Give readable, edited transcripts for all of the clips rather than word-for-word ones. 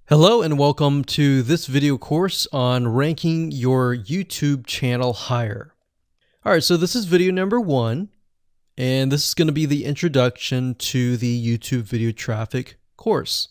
Hello and welcome to this video course on ranking your YouTube channel higher. All right, so this is video number 1, and this is going to be the introduction to the YouTube video traffic course.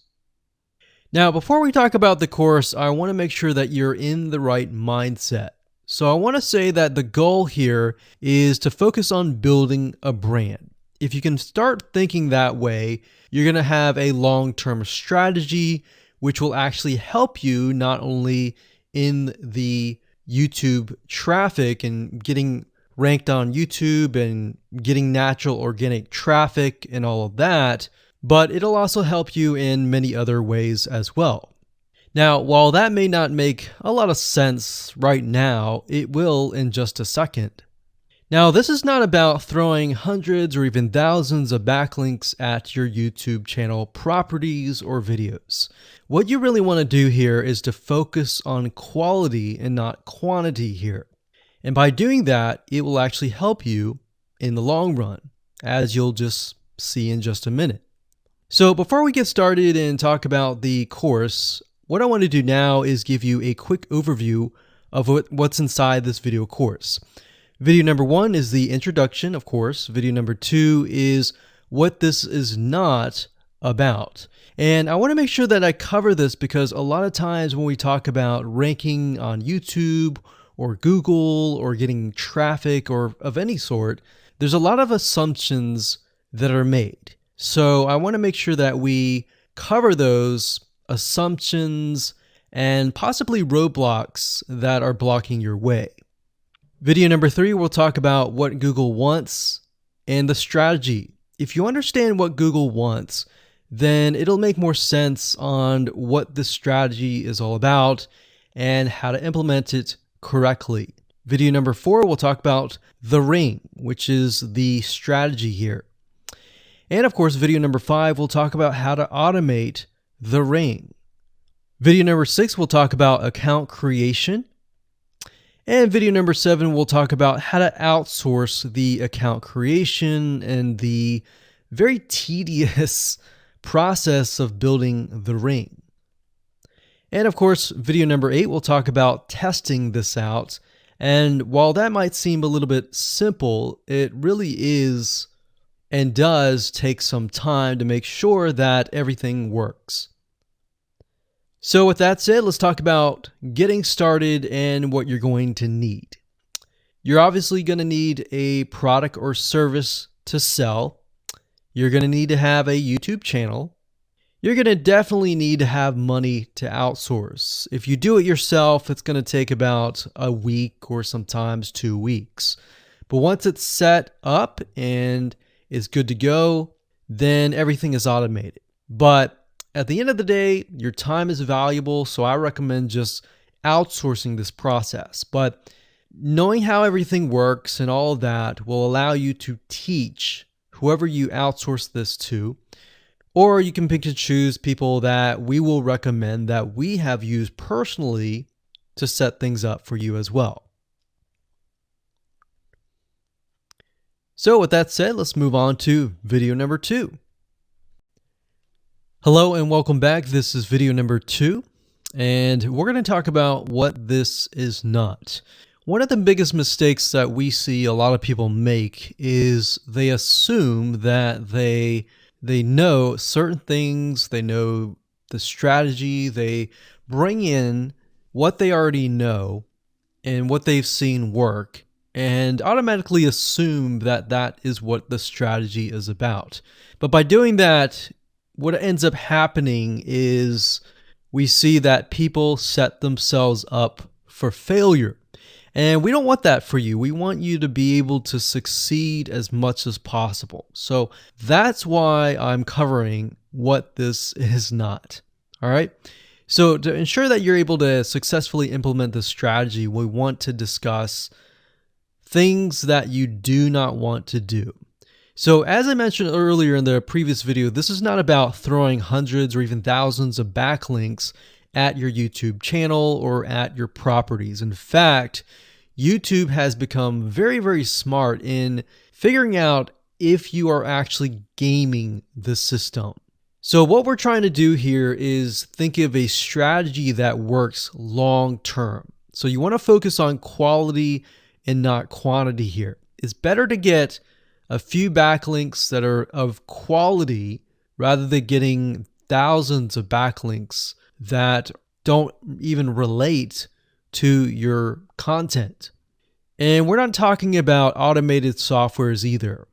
Now, before we talk about the course, I want to make sure that you're in the right mindset. So I want to say that the goal here is to focus on building a brand. If you can start thinking that way, you're going to have a long-term strategy which will actually help you not only in the YouTube traffic and getting ranked on YouTube and getting natural organic traffic and all of that, but it'll also help you in many other ways as well. Now, while that may not make a lot of sense right now, it will in just a second. Now, this is not about throwing hundreds or even thousands of backlinks at your YouTube channel properties or videos. What you really want to do here is to focus on quality and not quantity here. And by doing that, it will actually help you in the long run, as you'll just see in just a minute. So before we get started and talk about the course, what I want to do now is give you a quick overview of what's inside this video course. Video number 1 is the introduction, of course. Video number 2 is what this is not about. And I want to make sure that I cover this because a lot of times when we talk about ranking on YouTube or Google or getting traffic or of any sort, there's a lot of assumptions that are made. So I want to make sure that we cover those assumptions and possibly roadblocks that are blocking your way. Video number 3, we'll talk about what Google wants and the strategy. If you understand what Google wants, then it'll make more sense on what the strategy is all about and how to implement it correctly. Video number 4, we'll talk about the ring, which is the strategy here. And of course, video number 5, we'll talk about how to automate the ring. Video number 6, we'll talk about account creation. And video number 7, we'll talk about how to outsource the account creation and the very tedious process of building the ring. And of course, video number 8, we'll talk about testing this out. And while that might seem a little bit simple, it really is and does take some time to make sure that everything works. So with that said, let's talk about getting started and what you're going to need. You're obviously going to need a product or service to sell. You're going to need to have a YouTube channel. You're going to definitely need to have money to outsource. If you do it yourself, it's going to take about a week or sometimes 2 weeks. But once it's set up and is good to go, then everything is automated. But at the end of the day, your time is valuable, so I recommend just outsourcing this process. But knowing how everything works and all of that will allow you to teach whoever you outsource this to, or you can pick and choose people that we will recommend that we have used personally to set things up for you as well. So with that said, let's move on to video number 2. Hello and welcome back. This is video number 2, and we're going to talk about what this is not. One of the biggest mistakes that we see a lot of people make is they assume that they know certain things, they know the strategy, they bring in what they already know and what they've seen work, and automatically assume that that is what the strategy is about. But by doing that, what ends up happening is we see that people set themselves up for failure. And we don't want that for you. We want you to be able to succeed as much as possible. So that's why I'm covering what this is not. All right. So to ensure that you're able to successfully implement this strategy, we want to discuss things that you do not want to do. So as I mentioned earlier in the previous video, this is not about throwing hundreds or even thousands of backlinks at your YouTube channel or at your properties. In fact, YouTube has become very, very smart in figuring out if you are actually gaming the system. So what we're trying to do here is think of a strategy that works long term. So you want to focus on quality and not quantity here. It's better to get a few backlinks that are of quality rather than getting thousands of backlinks that don't even relate to your content. And we're not talking about automated softwares either.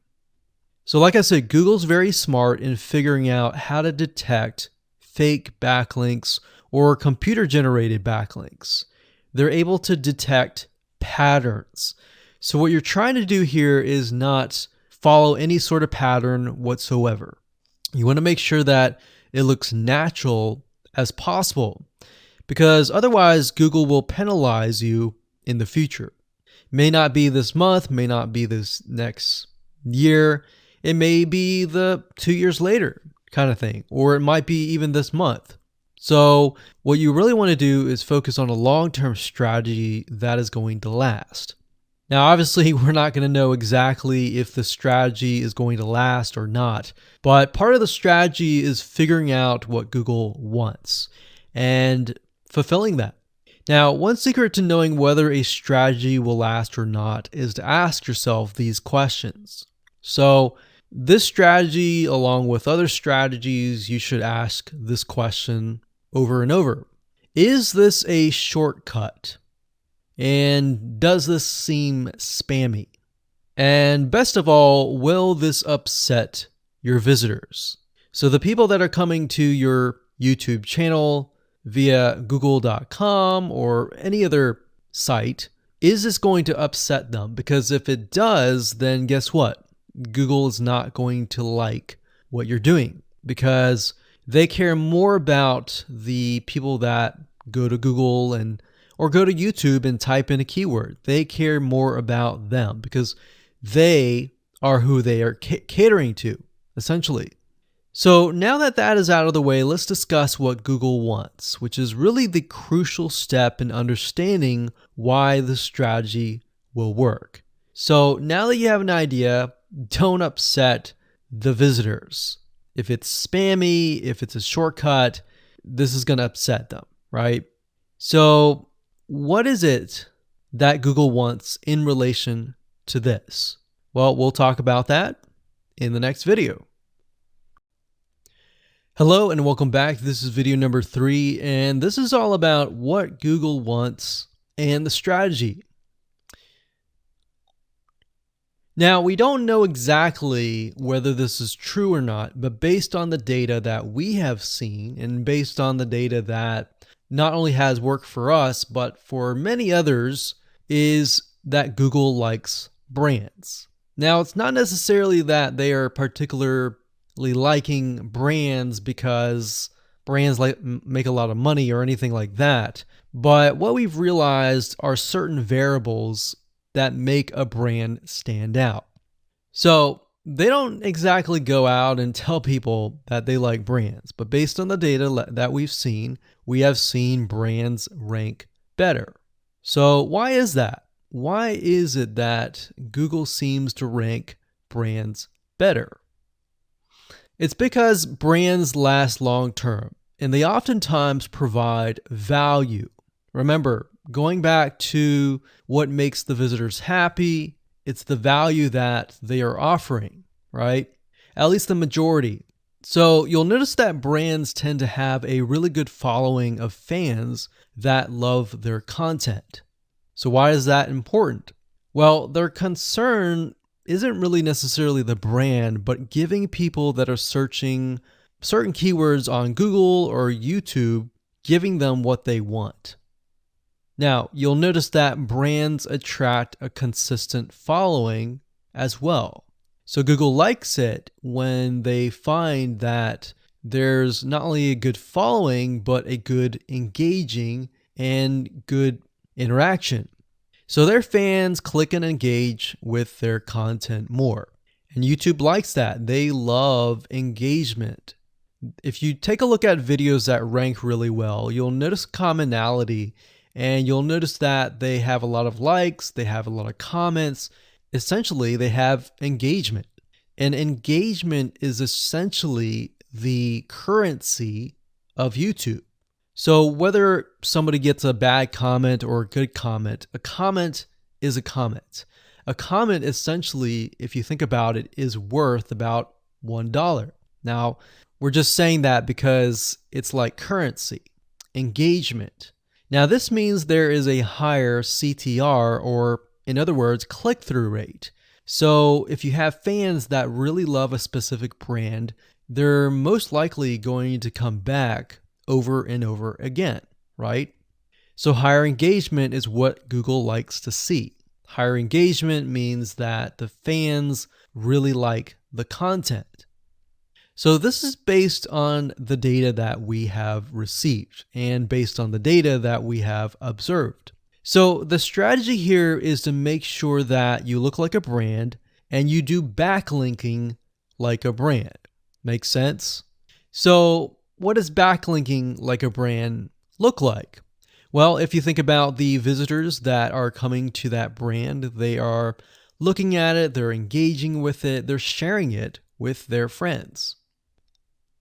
So like I said, Google's very smart in figuring out how to detect fake backlinks or computer-generated backlinks. They're able to detect patterns. So what you're trying to do here is not follow any sort of pattern whatsoever. You want to make sure that it looks natural as possible, because otherwise Google will penalize you in the future. May not be this month, may not be this next year. It may be the 2 years later kind of thing, or it might be even this month. So what you really want to do is focus on a long-term strategy that is going to last. Now, obviously, we're not going to know exactly if the strategy is going to last or not, but part of the strategy is figuring out what Google wants and fulfilling that. Now, one secret to knowing whether a strategy will last or not is to ask yourself these questions. So this strategy, along with other strategies, you should ask this question over and over. Is this a shortcut? And does this seem spammy? And best of all, will this upset your visitors? So the people that are coming to your YouTube channel via google.com or any other site, is this going to upset them? Because if it does, then guess what? Google is not going to like what you're doing, because they care more about the people that go to Google or go to YouTube and type in a keyword. They care more about them because they are who they are catering to, essentially. So now that that is out of the way, let's discuss what Google wants, which is really the crucial step in understanding why the strategy will work. So now that you have an idea, don't upset the visitors. If it's spammy, if it's a shortcut, this is going to upset them, right? So what is it that Google wants in relation to this? Well, we'll talk about that in the next video. Hello and welcome back. This is video number 3, and this is all about what Google wants and the strategy. Now, we don't know exactly whether this is true or not, but based on the data that we have seen and based on the data that not only has worked for us, but for many others, is that Google likes brands. Now, it's not necessarily that they are particularly liking brands because brands make a lot of money or anything like that, but what we've realized are certain variables that make a brand stand out. So they don't exactly go out and tell people that they like brands, but based on the data that we've seen, we have seen brands rank better. So why is that? Why is it that Google seems to rank brands better? It's because brands last long term, and they oftentimes provide value. Remember, going back to what makes the visitors happy, it's the value that they are offering, right? At least the majority. So you'll notice that brands tend to have a really good following of fans that love their content. So why is that important? Well, their concern isn't really necessarily the brand, but giving people that are searching certain keywords on Google or YouTube, giving them what they want. Now, you'll notice that brands attract a consistent following as well. So Google likes it when they find that there's not only a good following, but a good engaging and good interaction. So their fans click and engage with their content more. And YouTube likes that. They love engagement. If you take a look at videos that rank really well, you'll notice commonality, and you'll notice that they have a lot of likes, they have a lot of comments. Essentially, they have engagement. And engagement is essentially the currency of YouTube. So whether somebody gets a bad comment or a good comment, a comment is a comment. A comment essentially, if you think about it, is worth about $1. Now, we're just saying that because it's like currency, engagement. Now, this means there is a higher CTR, or in other words, click-through rate. So if you have fans that really love a specific brand, they're most likely going to come back over and over again, right? So higher engagement is what Google likes to see. Higher engagement means that the fans really like the content. So this is based on the data that we have received and based on the data that we have observed. So the strategy here is to make sure that you look like a brand and you do backlinking like a brand. Make sense? So what does backlinking like a brand look like? Well, if you think about the visitors that are coming to that brand, they are looking at it, they're engaging with it, they're sharing it with their friends.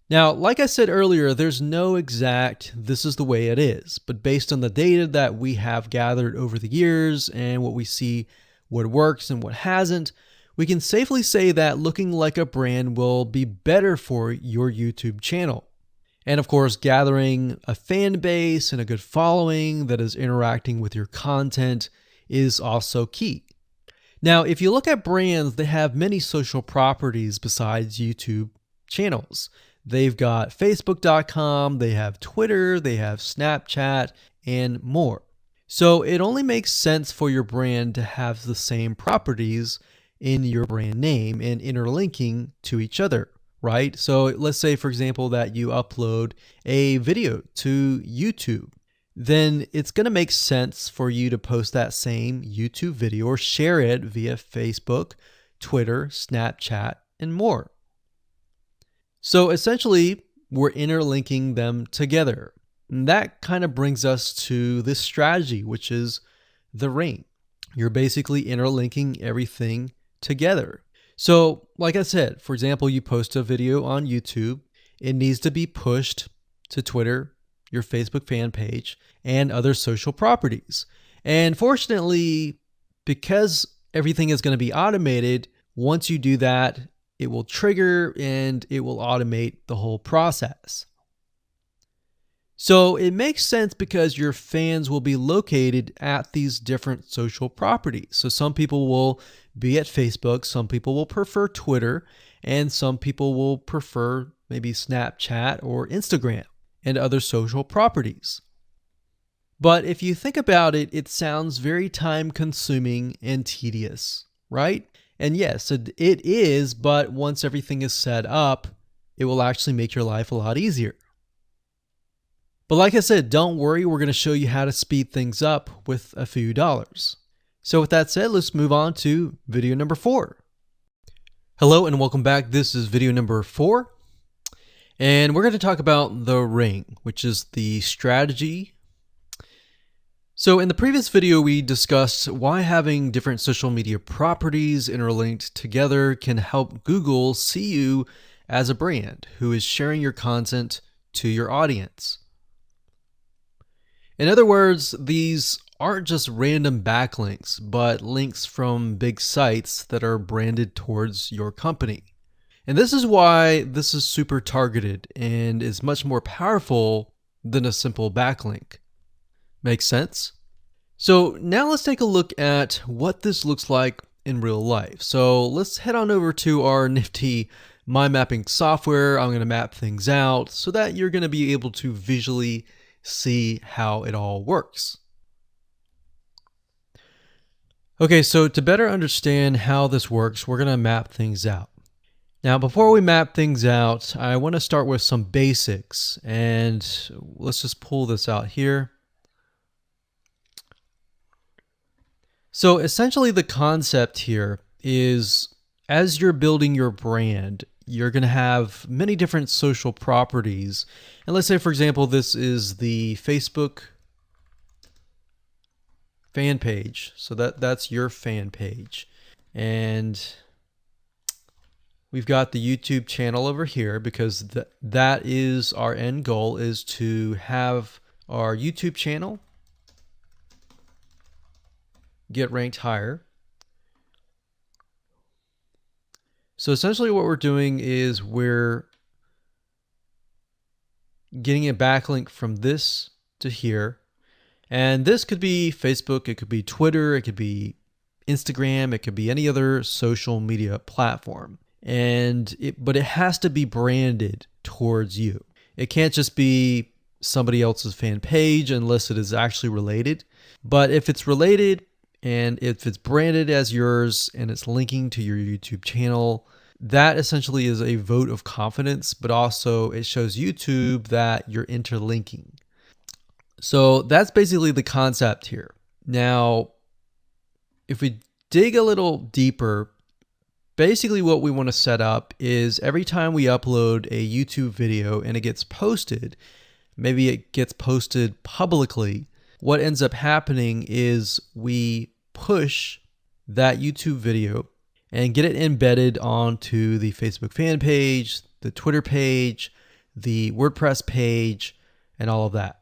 Now, like I said earlier, there's no exact this is the way it is, but based on the data that we have gathered over the years and what we see, what works and what hasn't, we can safely say that looking like a brand will be better for your YouTube channel. And of course, gathering a fan base and a good following that is interacting with your content is also key. Now, if you look at brands, they have many social properties besides YouTube channels. They've got Facebook.com, they have Twitter, they have Snapchat, and more. So it only makes sense for your brand to have the same properties in your brand name and interlinking to each other, right? So let's say, for example, that you upload a video to YouTube. Then it's going to make sense for you to post that same YouTube video or share it via Facebook, Twitter, Snapchat, and more. So essentially, we're interlinking them together. And that kind of brings us to this strategy, which is the ring. You're basically interlinking everything together. So like I said, for example, you post a video on YouTube, it needs to be pushed to Twitter, your Facebook fan page, and other social properties. And fortunately, because everything is going to be automated, once you do that, it will trigger and it will automate the whole process. So it makes sense because your fans will be located at these different social properties. So some people will be at Facebook, some people will prefer Twitter, and some people will prefer maybe Snapchat or Instagram and other social properties. But if you think about it, it sounds very time consuming and tedious, right? And yes, it is, but once everything is set up, it will actually make your life a lot easier. But like I said, don't worry, we're going to show you how to speed things up with a few dollars. So with that said, let's move on to video number 4. Hello and welcome back. This is video number 4. And we're going to talk about the ring, which is the strategy. So in the previous video, we discussed why having different social media properties interlinked together can help Google see you as a brand who is sharing your content to your audience. In other words, these aren't just random backlinks, but links from big sites that are branded towards your company. And this is why this is super targeted and is much more powerful than a simple backlink. Makes sense? So now let's take a look at what this looks like in real life. So let's head on over to our nifty mind mapping software. I'm going to map things out so that you're going to be able to visually see how it all works. Okay, so to better understand how this works, we're going to map things out. Now, before we map things out, I want to start with some basics, and let's just pull this out here. So essentially the concept here is as you're building your brand, you're going to have many different social properties. And let's say, for example, this is the Facebook fan page. So that's your fan page. And we've got the YouTube channel over here because that is our end goal, is to have our YouTube channel get ranked higher. So essentially what we're doing is we're getting a backlink from this to here. And this could be Facebook, it could be Twitter, it could be Instagram, it could be any other social media platform. But it has to be branded towards you. It can't just be somebody else's fan page unless it is actually related. But if it's related and if it's branded as yours and it's linking to your YouTube channel, that essentially is a vote of confidence, but also it shows YouTube that you're interlinking. So that's basically the concept here. Now, if we dig a little deeper, basically what we want to set up is every time we upload a YouTube video and it gets posted, maybe it gets posted publicly, what ends up happening is we push that YouTube video and get it embedded onto the Facebook fan page, the Twitter page, the WordPress page, and all of that.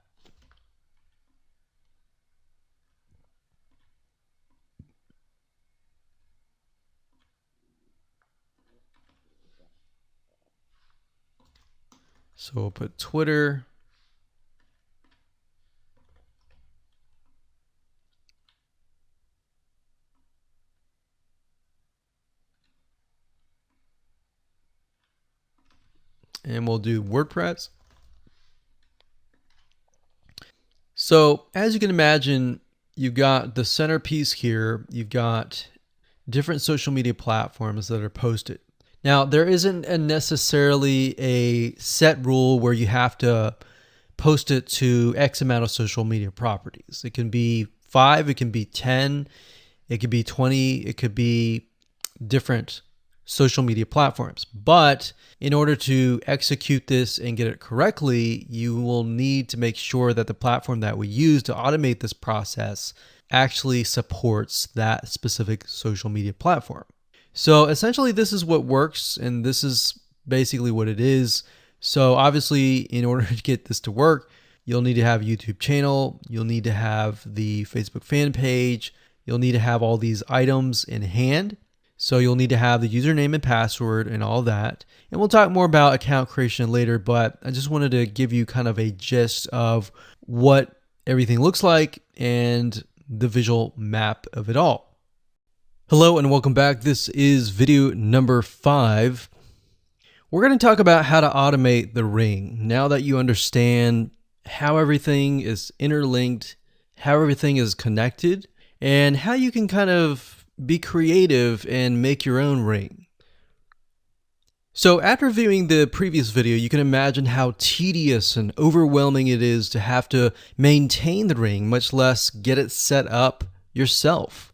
So we'll put Twitter. And we'll do WordPress. So as you can imagine, you've got the centerpiece here. You've got different social media platforms that are posted. Now, there isn't necessarily a set rule where you have to post it to X amount of social media properties. It can be 5, it can be 10, it could be 20, it could be different social media platforms. But in order to execute this and get it correctly, you will need to make sure that the platform that we use to automate this process actually supports that specific social media platform. So essentially this is what works, and this is basically what it is. So obviously in order to get this to work, you'll need to have a YouTube channel, you'll need to have the Facebook fan page, you'll need to have all these items in hand. So you'll need to have the username and password and all that. And we'll talk more about account creation later, but I just wanted to give you kind of a gist of what everything looks like and the visual map of it all. Hello and welcome back. This is video number 5. We're going to talk about how to automate the ring. Now that you understand how everything is interlinked, how everything is connected, and how you can kind of be creative and make your own ring. So after viewing the previous video, you can imagine how tedious and overwhelming it is to have to maintain the ring, much less get it set up yourself.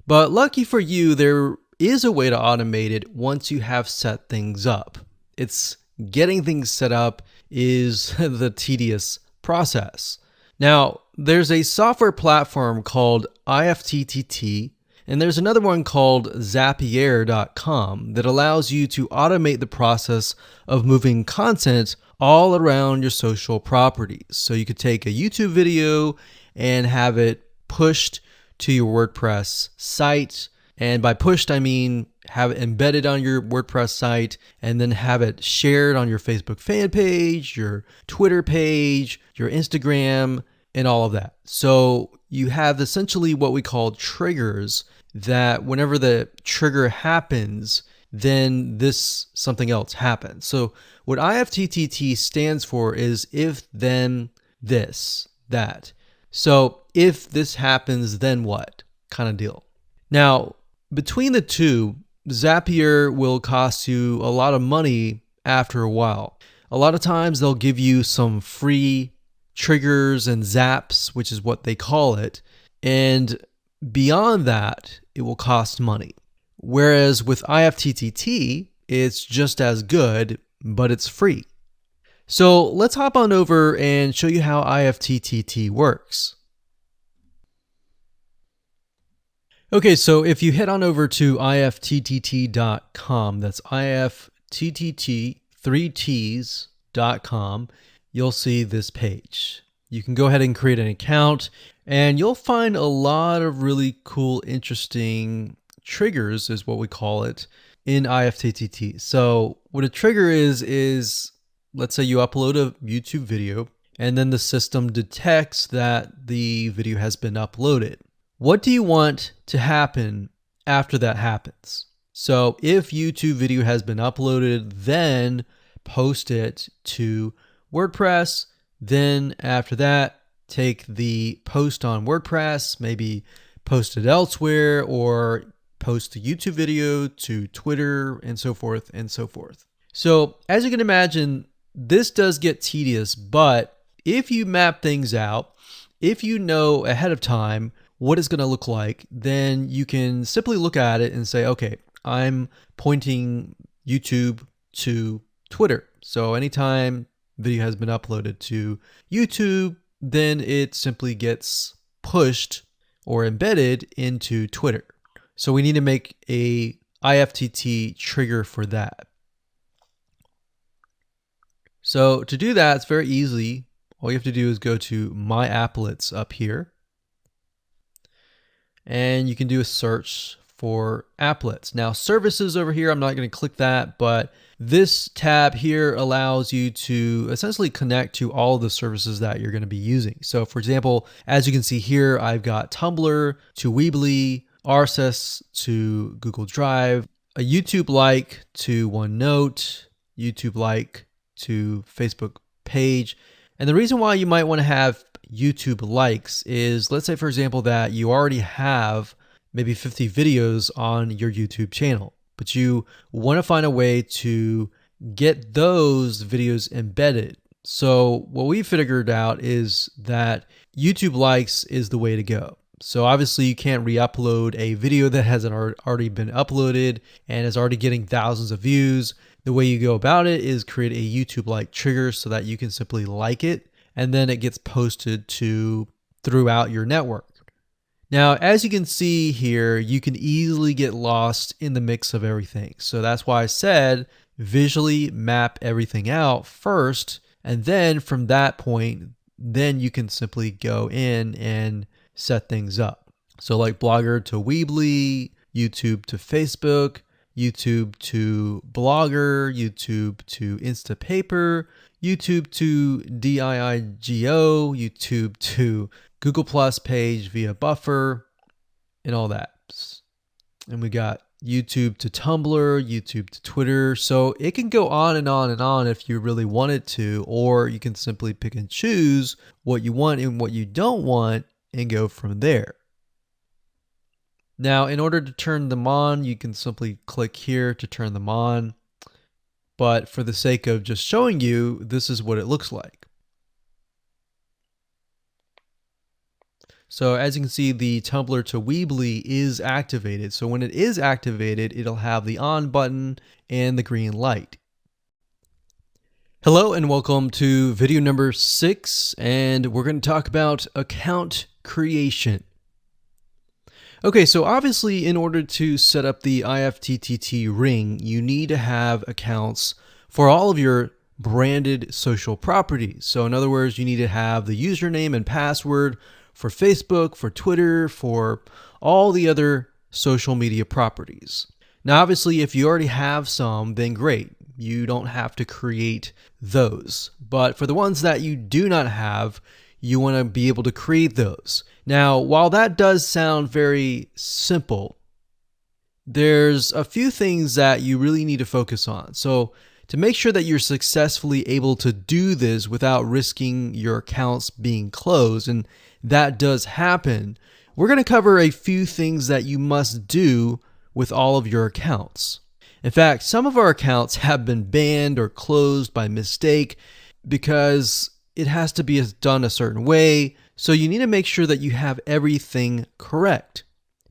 But lucky for you, there is a way to automate it once you have set things up. It's getting things set up is the tedious process. Now, there's a software platform called IFTTT, and there's another one called Zapier.com that allows you to automate the process of moving content all around your social properties. So you could take a YouTube video and have it pushed to your WordPress site. And by pushed, I mean have it embedded on your WordPress site and then have it shared on your Facebook fan page, your Twitter page, your Instagram, and all of that. So you have essentially what we call triggers that whenever the trigger happens, then something else happens. So what IFTTT stands for is if, then, this, that. So if this happens, then what kind of deal. Now, between the two, Zapier will cost you a lot of money after a while. A lot of times they'll give you some free triggers and zaps, which is what they call it. And beyond that, it will cost money. Whereas with IFTTT, it's just as good, but it's free. So let's hop on over and show you how IFTTT works. Okay, so if you head on over to ifttt.com, that's ifttt3ts.com, you'll see this page. You can go ahead and create an account, and you'll find a lot of really cool, interesting triggers, is what we call it, in IFTTT. So what a trigger is let's say you upload a YouTube video, and then the system detects that the video has been uploaded. What do you want to happen after that happens? So if YouTube video has been uploaded, then post it to WordPress. Then after that, take the post on WordPress, maybe post it elsewhere, or post the YouTube video to Twitter, and so forth and so forth. So as you can imagine, this does get tedious, but if you map things out, if you know ahead of time what it's going to look like, then you can simply look at it and say, okay, I'm pointing YouTube to Twitter. So anytime video has been uploaded to YouTube, then it simply gets pushed or embedded into Twitter. So we need to make a IFTT trigger for that. So to do that, it's very easy. All you have to do is go to My Applets up here, and you can do a search for applets. Now, services over here, I'm not going to click that, but this tab here allows you to essentially connect to all of the services that you're going to be using. So for example, as you can see here, I've got Tumblr to Weebly, RSS to Google Drive, a YouTube like to OneNote, YouTube like to Facebook page. And the reason why you might want to have YouTube likes is, let's say for example that you already have maybe 50 videos on your YouTube channel, but you want to find a way to get those videos embedded. So what we figured out is that YouTube likes is the way to go. So obviously you can't re-upload a video that hasn't already been uploaded and is already getting thousands of views. The way you go about it is create a YouTube like trigger so that you can simply like it, and then it gets posted to throughout your network. Now, as you can see here, you can easily get lost in the mix of everything. So that's why I said visually map everything out first, and then from that point, then you can simply go in and set things up. So like Blogger to Weebly, YouTube to Facebook, YouTube to Blogger, YouTube to Instapaper, YouTube to DIIGO, YouTube to Google Plus page via Buffer, and all that. And we got YouTube to Tumblr, YouTube to Twitter. So it can go on and on and on if you really wanted to, or you can simply pick and choose what you want and what you don't want and go from there. Now, in order to turn them on, you can simply click here to turn them on. But for the sake of just showing you, this is what it looks like. So as you can see, the Tumblr to Weebly is activated. So when it is activated, it'll have the on button and the green light. Hello and welcome to video number 6, and we're going to talk about account creation. Okay, so obviously in order to set up the IFTTT ring, you need to have accounts for all of your branded social properties. So in other words, you need to have the username and password for Facebook, for Twitter, for all the other social media properties. Now, obviously, if you already have some, then great. You don't have to create those. But for the ones that you do not have, you want to be able to create those. Now, while that does sound very simple, there's a few things that you really need to focus on. So to make sure that you're successfully able to do this without risking your accounts being closed, and that does happen, we're going to cover a few things that you must do with all of your accounts. In fact, some of our accounts have been banned or closed by mistake because it has to be done a certain way. So you need to make sure that you have everything correct.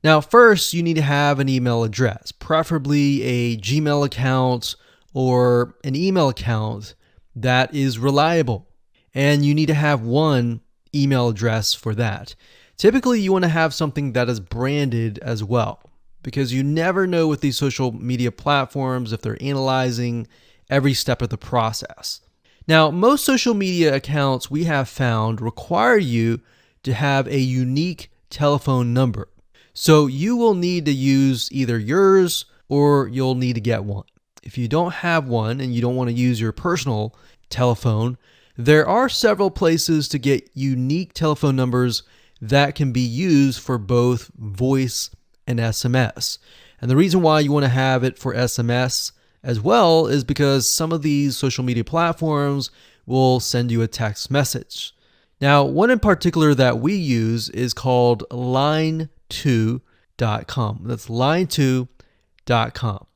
Now, first, you need to have an email address, preferably a Gmail account or an email account that is reliable. And you need to have one email address for that. Typically, you want to have something that is branded as well, because you never know with these social media platforms if they're analyzing every step of the process. Now, most social media accounts we have found require you to have a unique telephone number. So you will need to use either yours or you'll need to get one. If you don't have one and you don't want to use your personal telephone, there are several places to get unique telephone numbers that can be used for both voice and SMS. And the reason why you want to have it for SMS as well is because some of these social media platforms will send you a text message. Now, one in particular that we use is called line2.com. That's line2.com.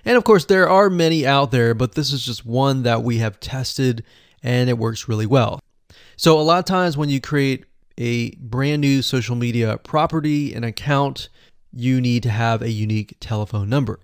And of course, there are many out there, but this is just one that we have tested and it works really well. So a lot of times when you create a brand new social media property, an account, you need to have a unique telephone number.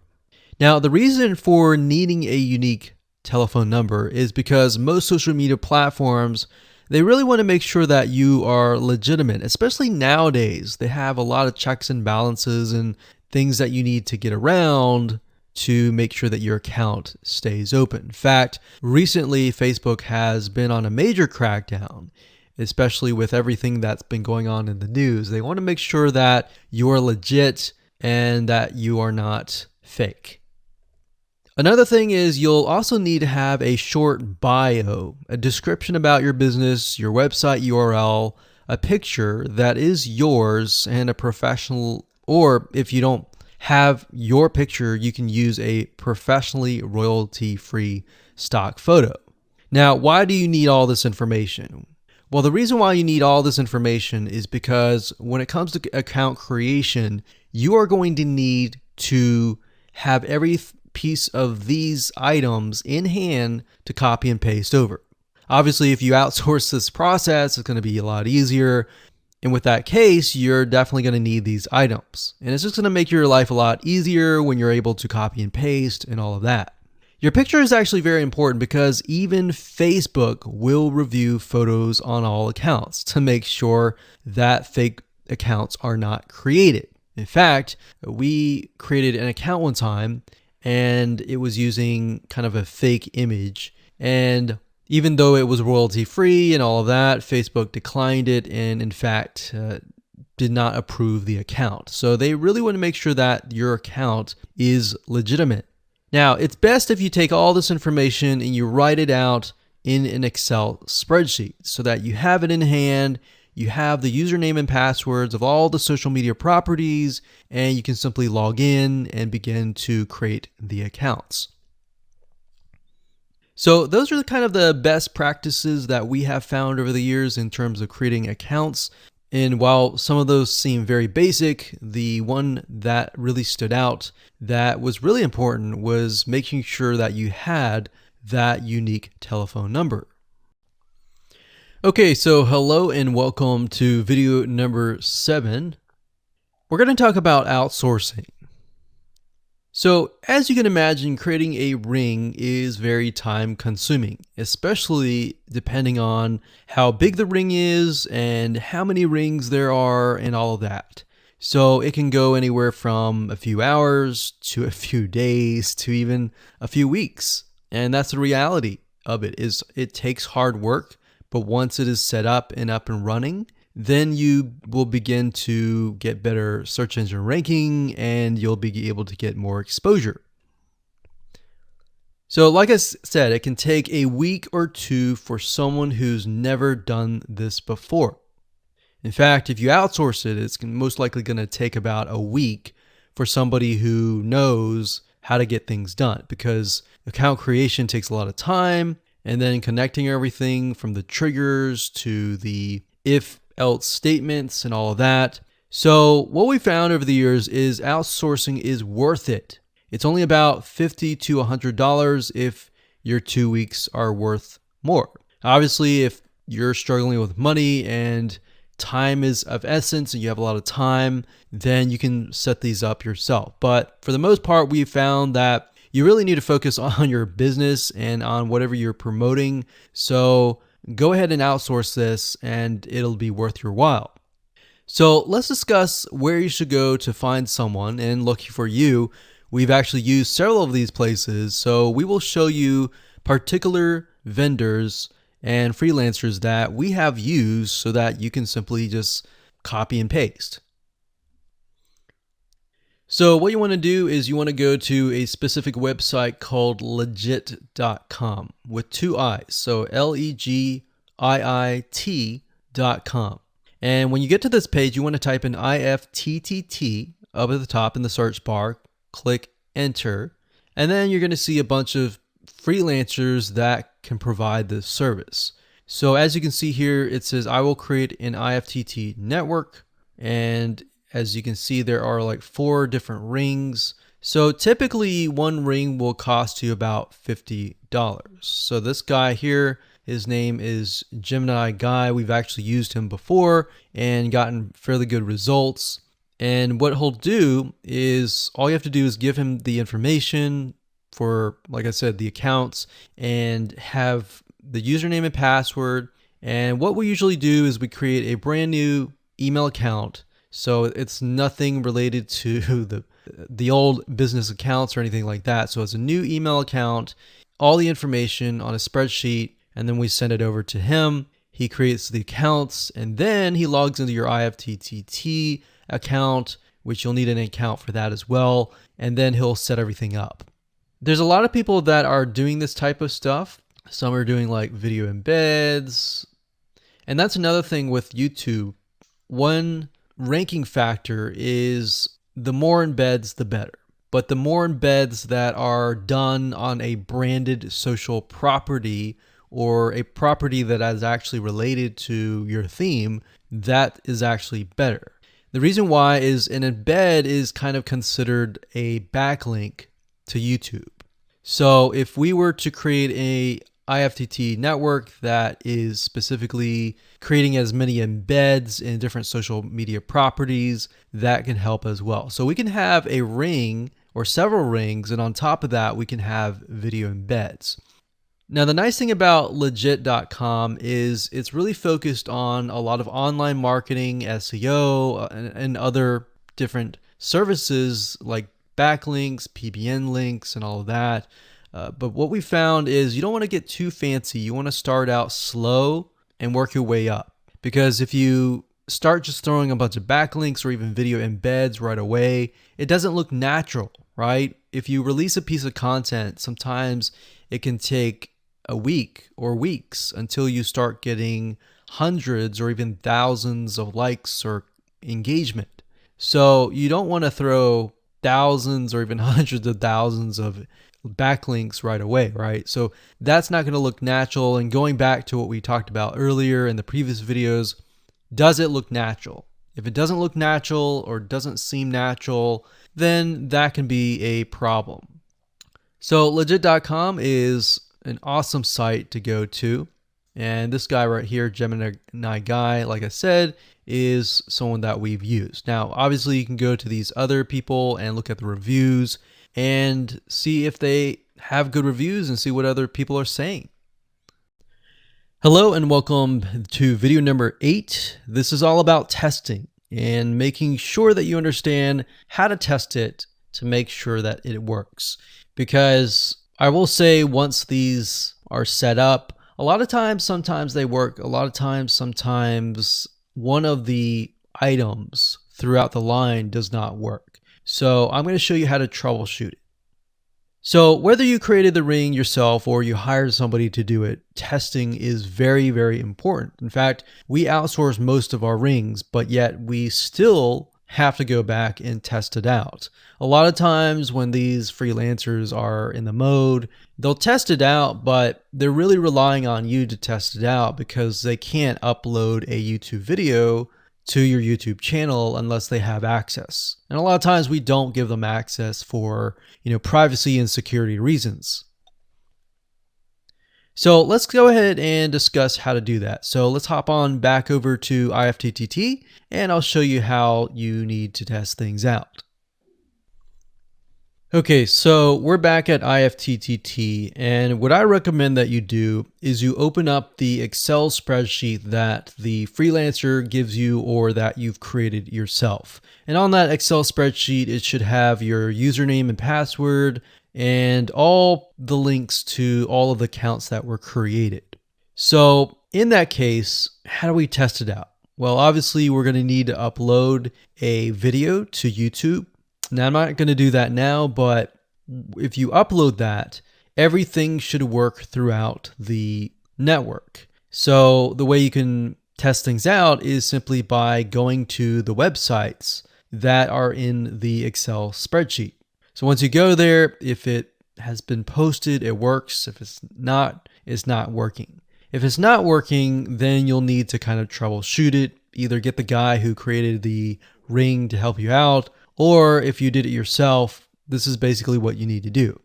Now, the reason for needing a unique telephone number is because most social media platforms, they really want to make sure that you are legitimate, especially nowadays. They have a lot of checks and balances and things that you need to get around to make sure that your account stays open. In fact, recently Facebook has been on a major crackdown, especially with everything that's been going on in the news. They want to make sure that you are legit and that you are not fake. Another thing is you'll also need to have a short bio, a description about your business, your website URL, a picture that is yours, and a professional, or if you don't have your picture, you can use a professionally royalty-free stock photo. Now, why do you need all this information? Well, the reason why you need all this information is because when it comes to account creation, you are going to need to have every piece of these items in hand to copy and paste over. Obviously, if you outsource this process, it's going to be a lot easier. And with that case, you're definitely going to need these items. And it's just going to make your life a lot easier when you're able to copy and paste and all of that. Your picture is actually very important because even Facebook will review photos on all accounts to make sure that fake accounts are not created. In fact, we created an account one time and it was using kind of a fake image. And even though it was royalty free and all of that, Facebook declined it and in fact did not approve the account. So they really want to make sure that your account is legitimate. Now, it's best if you take all this information and you write it out in an Excel spreadsheet so that you have it in hand, you have the username and passwords of all the social media properties, and you can simply log in and begin to create the accounts. So those are kind of the best practices that we have found over the years in terms of creating accounts. And while some of those seem very basic, the one that really stood out that was really important was making sure that you had that unique telephone number. Okay, so hello and welcome to video number 7. We're going to talk about outsourcing. So as you can imagine, creating a ring is very time consuming, especially depending on how big the ring is and how many rings there are and all of that. So it can go anywhere from a few hours to a few days to even a few weeks. And that's the reality of it, is it takes hard work, but once it is set up and running, then you will begin to get better search engine ranking and you'll be able to get more exposure. So like I said, it can take a week or two for someone who's never done this before. In fact, if you outsource it, it's most likely going to take about a week for somebody who knows how to get things done, because account creation takes a lot of time, and then connecting everything from the triggers to the if else statements and all of that. So what we found over the years is outsourcing is worth it. It's only about $50 to $100 if your 2 weeks are worth more. Obviously, if you're struggling with money and time is of essence and you have a lot of time, then you can set these up yourself. But for the most part, we found that you really need to focus on your business and on whatever you're promoting. So go ahead and outsource this and it'll be worth your while. So let's discuss where you should go to find someone, and lucky for you, we've actually used several of these places. So we will show you particular vendors and freelancers that we have used so that you can simply just copy and paste. So what you want to do is you want to go to a specific website called legit.com with two I's. So LEGIIT.com. And when you get to this page, you want to type in IFTTT up at the top in the search bar, click enter, and then you're going to see a bunch of freelancers that can provide this service. So as you can see here, it says I will create an IFTTT network, and as you can see, there are like 4 different rings. So typically one ring will cost you about $50. So this guy here, his name is Gemini Guy. We've actually used him before and gotten fairly good results. And what he'll do is all you have to do is give him the information for, like I said, the accounts, and have the username and password. And what we usually do is we create a brand new email account. So it's nothing related to the old business accounts or anything like that. So it's a new email account, all the information on a spreadsheet, and then we send it over to him. He creates the accounts, and then he logs into your IFTTT account, which you'll need an account for that as well, and then he'll set everything up. There's a lot of people that are doing this type of stuff. Some are doing like video embeds, and that's another thing with YouTube. One ranking factor is the more embeds, the better. But the more embeds that are done on a branded social property or a property that is actually related to your theme, that is actually better. The reason why is an embed is kind of considered a backlink to YouTube. So if we were to create a IFTTT network that is specifically creating as many embeds in different social media properties, that can help as well. So we can have a ring or several rings, and on top of that, we can have video embeds. Now, the nice thing about legit.com is it's really focused on a lot of online marketing, SEO, and other different services like backlinks, PBN links, and all of that. But what we found is you don't want to get too fancy. You want to start out slow and work your way up. Because if you start just throwing a bunch of backlinks or even video embeds right away, it doesn't look natural, right? If you release a piece of content, sometimes it can take a week or weeks until you start getting hundreds or even thousands of likes or engagement. So you don't want to throw thousands or even hundreds of thousands of backlinks right away, right? So that's not going to look natural. And going back to what we talked about earlier in the previous videos, does it look natural? If it doesn't look natural or doesn't seem natural, then that can be a problem. So legit.com is an awesome site to go to. And this guy right here, Gemini Guy, like I said, is someone that we've used. Now, obviously, you can go to these other people and look at the reviews and see if they have good reviews and see what other people are saying. Hello and welcome to video number 8. This is all about testing and making sure that you understand how to test it to make sure that it works. Because I will say once these are set up, a lot of times, sometimes they work. A lot of times, sometimes one of the items throughout the line does not work. So I'm going to show you how to troubleshoot it. So whether you created the ring yourself or you hired somebody to do it, testing is very, very important. In fact, we outsource most of our rings, but yet we still have to go back and test it out. A lot of times when these freelancers are in the mode, they'll test it out, but they're really relying on you to test it out because they can't upload a YouTube video to your YouTube channel unless they have access. And a lot of times we don't give them access for, privacy and security reasons. So let's go ahead and discuss how to do that. So let's hop on back over to IFTTT and I'll show you how you need to test things out. Okay, so we're back at IFTTT, and what I recommend that you do is you open up the Excel spreadsheet that the freelancer gives you or that you've created yourself. And on that Excel spreadsheet, it should have your username and password and all the links to all of the accounts that were created. So in that case, how do we test it out? Well, obviously, we're going to need to upload a video to YouTube. Now, I'm not going to do that now, but if you upload that, everything should work throughout the network. So the way you can test things out is simply by going to the websites that are in the Excel spreadsheet. So once you go there, if it has been posted, it works. If it's not working. If it's not working, then you'll need to kind of troubleshoot it. Either get the guy who created the ring to help you out, or if you did it yourself, this is basically what you need to do.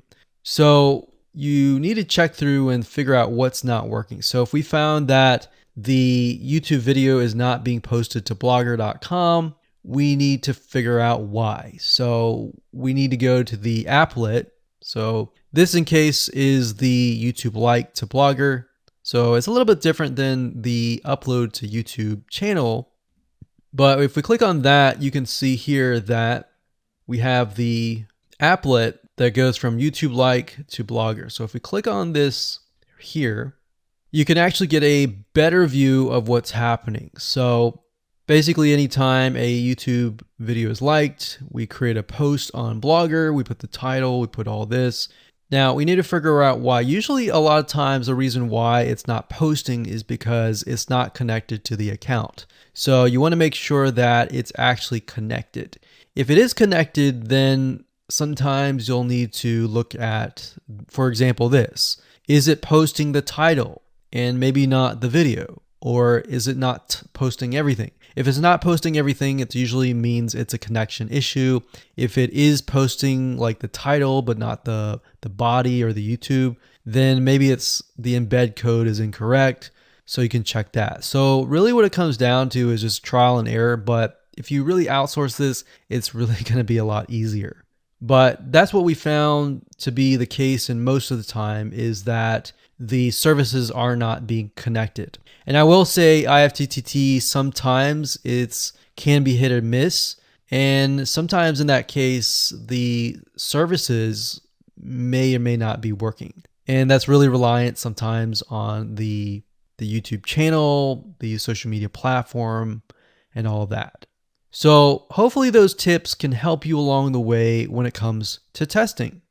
So you need to check through and figure out what's not working. So if we found that the YouTube video is not being posted to blogger.com, we need to figure out why. So we need to go to the applet. So this in case is the YouTube like to Blogger. So it's a little bit different than the upload to YouTube channel. But if we click on that, you can see here that we have the applet that goes from YouTube like to Blogger. So if we click on this here, you can actually get a better view of what's happening. So basically anytime a YouTube video is liked, we create a post on Blogger, we put the title, we put all this. Now we need to figure out why. Usually a lot of times the reason why it's not posting is because it's not connected to the account. So you want to make sure that it's actually connected. If it is connected, then sometimes you'll need to look at, for example, this. Is it posting the title and maybe not the video? Or is it not posting everything? If it's not posting everything, it usually means it's a connection issue. If it is posting like the title, but not the body or the YouTube, then maybe it's the embed code is incorrect. So you can check that. So really what it comes down to is just trial and error. But if you really outsource this, it's really going to be a lot easier. But that's what we found to be the case in most of the time, is that the services are not being connected. And I will say IFTTT, sometimes it's can be hit or miss. And sometimes in that case, the services may or may not be working. And that's really reliant sometimes on the YouTube channel, the social media platform, and all of that. So hopefully those tips can help you along the way when it comes to testing.